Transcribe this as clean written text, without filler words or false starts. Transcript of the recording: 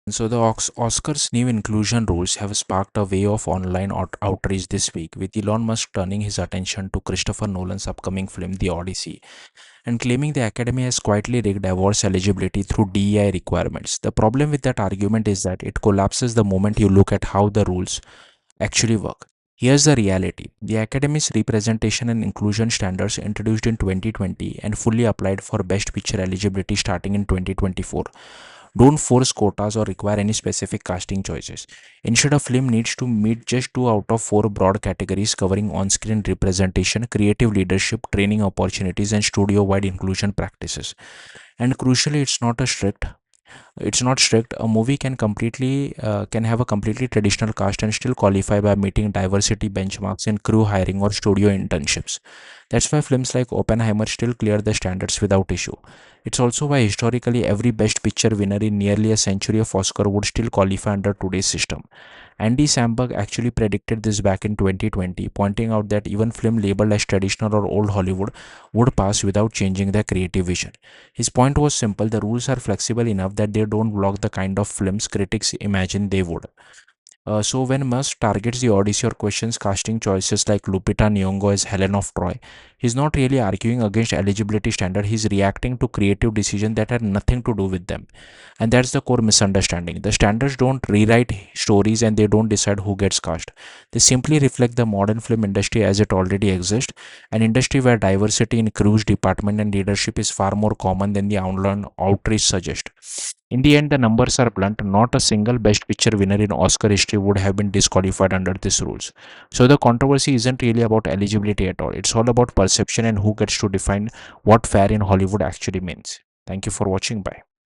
So the Oscars' new inclusion rules have sparked a wave of online outrage this week, with Elon Musk turning his attention to Christopher Nolan's upcoming film The Odyssey and claiming the Academy has quietly rigged awards eligibility through DEI requirements. The problem with that argument is that it collapses the moment you look at how the rules actually work. Here's the reality. The Academy's representation and inclusion standards introduced in 2020 and fully applied for Best Picture eligibility starting in 2024 don't force quotas or require any specific casting choices. Instead, a film needs to meet just 2 out of 4 broad categories covering on screen representation, creative leadership, training opportunities, and studio wide inclusion practices. And crucially, it's not strict. A movie can have a completely traditional cast and still qualify by meeting diversity benchmarks in crew hiring or studio internships. That's why films like Oppenheimer still clear the standards without issue. It's also why historically every best picture winner in nearly a century of Oscar would still qualify under today's system. Andy Samberg actually predicted this back in 2020, pointing out that even film labeled as traditional or old Hollywood would pass without changing their creative vision. His point was simple: the rules are flexible enough that they don't block the kind of films critics imagine they would. So when Musk targets the Odyssey or questions casting choices like Lupita Nyong'o as Helen of Troy, he's not really arguing against eligibility standard. He's reacting to creative decisions that had nothing to do with them, and that's the core misunderstanding. The standards don't rewrite stories, and they don't decide who gets cast. They simply reflect the modern film industry as it already exists, an industry where diversity in crews, department, and leadership is far more common than the online outreach suggests. In the end, the numbers are blunt. Not a single Best Picture winner in Oscar history would have been disqualified under these rules. So the controversy isn't really about eligibility at all. It's all about perception and who gets to define what fair in Hollywood actually means. Thank you for watching. Bye.